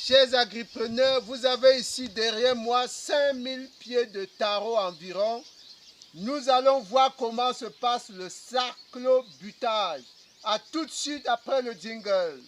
Chers agripreneurs, vous avez ici derrière moi 5000 pieds de taro environ. Nous allons voir comment se passe le sarclobutage. A tout de suite après le jingle.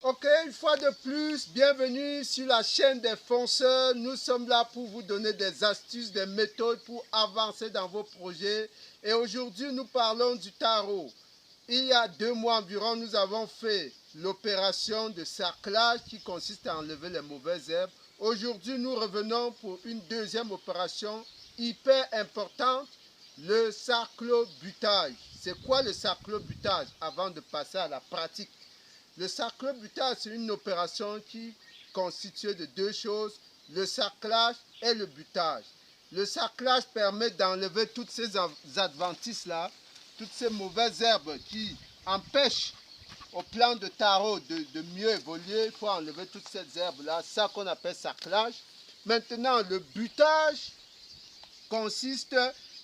Ok, une fois de plus, bienvenue sur la chaîne des fonceurs. Nous sommes là pour vous donner des astuces, des méthodes pour avancer dans vos projets. Et aujourd'hui, nous parlons du taro. Il y a 2 mois environ, nous avons fait l'opération de sarclage qui consiste à enlever les mauvaises herbes. Aujourd'hui, nous revenons pour une deuxième opération hyper importante, le sarclobutage. C'est quoi le sarclobutage avant de passer à la pratique? Le sarclobutage, c'est une opération qui constitue de 2 choses, le sarclage et le butage. Le sarclage permet d'enlever toutes ces adventices-là, toutes ces mauvaises herbes qui empêchent au plant de taro de mieux évoluer. Il faut enlever toutes ces herbes-là, ça qu'on appelle sarclage. Maintenant, le butage consiste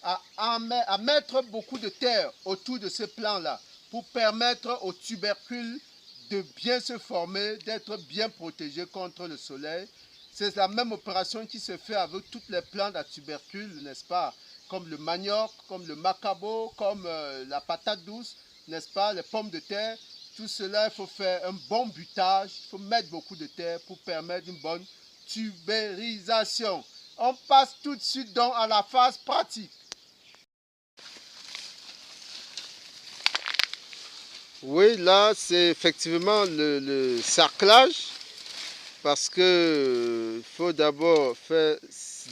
à mettre beaucoup de terre autour de ce plant-là pour permettre aux tubercules de bien se former, d'être bien protégés contre le soleil. C'est la même opération qui se fait avec toutes les plantes à tubercules, n'est-ce pas? Comme le manioc, comme le macabo, comme la patate douce, n'est-ce pas? Les pommes de terre. Tout cela, il faut faire un bon butage, il faut mettre beaucoup de terre pour permettre une bonne tubérisation. On passe tout de suite donc à la phase pratique. Oui, là, c'est effectivement le sarclage, parce que faut d'abord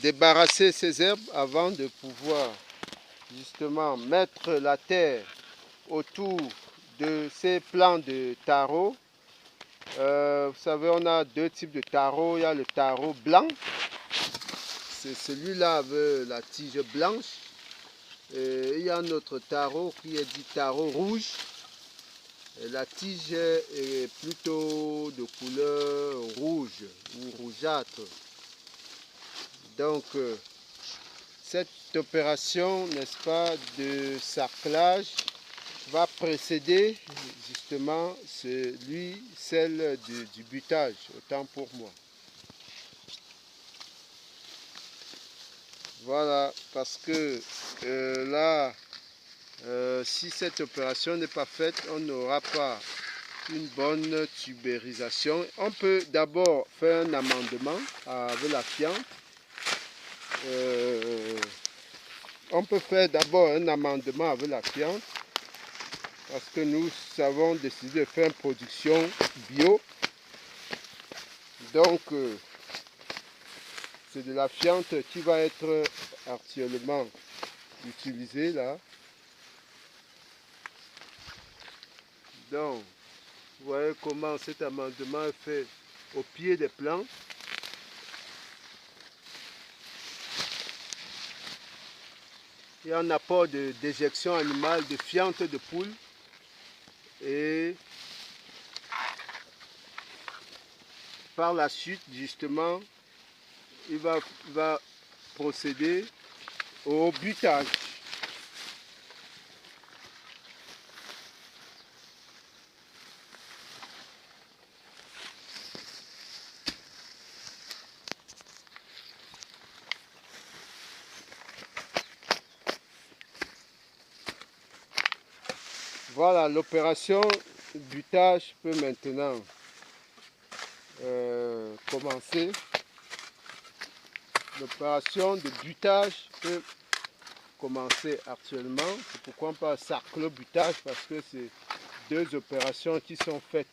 débarrasser ces herbes avant de pouvoir justement mettre la terre autour de ces plants de taro. Vous savez, on a 2 types de taro. Il y a le taro blanc, c'est celui-là avec la tige blanche. Et il y a notre taro qui est dit taro rouge. Et la tige est plutôt de couleur rouge ou rougeâtre. Donc, cette opération, n'est-ce pas, de sarclage va précéder justement celle du butage, autant pour moi. Voilà, parce que là, si cette opération n'est pas faite, on n'aura pas une bonne tubérisation. On peut d'abord faire un amendement avec la fiente. On peut faire d'abord un amendement avec la fiente parce que nous avons décidé de faire une production bio. Donc, c'est de la fiente qui va être actuellement utilisée là. Donc, vous voyez comment cet amendement est fait au pied des plants. Il y a un apport de déjection animale, de fiente de poule. Et par la suite, justement, il va procéder au butage. Voilà, l'opération butage peut maintenant commencer. L'opération de butage peut commencer actuellement. C'est pourquoi on parle sarclobutage, parce que c'est 2 opérations qui sont faites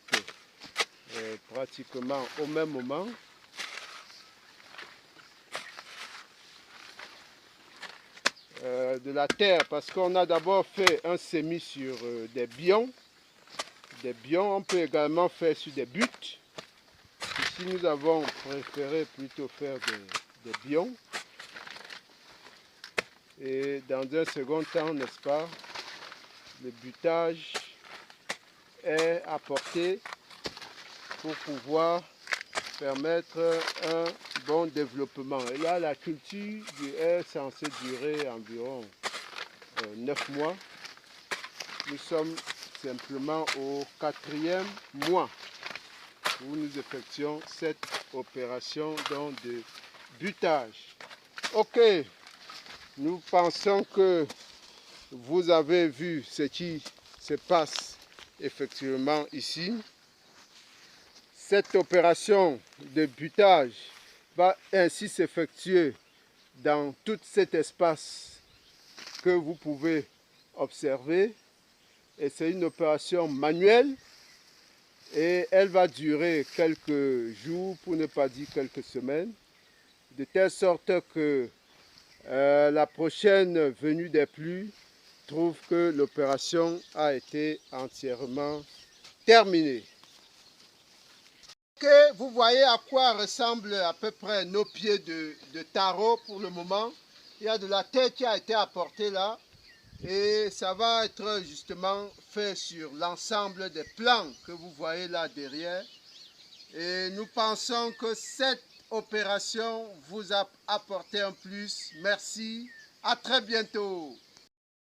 pratiquement au même moment. De la terre, parce qu'on a d'abord fait un semis sur des bions. On peut également faire sur des buttes. Ici, nous avons préféré plutôt faire des bions. Et dans un second temps, n'est-ce pas, le butage est apporté pour pouvoir permettre un bon développement. Et là, la culture est censée durer environ 9 mois. Nous sommes simplement au 4e mois où nous effectuons cette opération donc de butage. Ok, nous pensons que vous avez vu ce qui se passe effectivement ici. Cette opération de butage va ainsi s'effectuer dans tout cet espace que vous pouvez observer. Et c'est une opération manuelle et elle va durer quelques jours, pour ne pas dire quelques semaines, de telle sorte que la prochaine venue des pluies trouve que l'opération a été entièrement terminée. Vous voyez à quoi ressemblent à peu près nos pieds de taro pour le moment. Il y a de la terre qui a été apportée là et ça va être justement fait sur l'ensemble des plans que vous voyez là derrière. Et nous pensons que cette opération vous a apporté un plus. Merci, à très bientôt.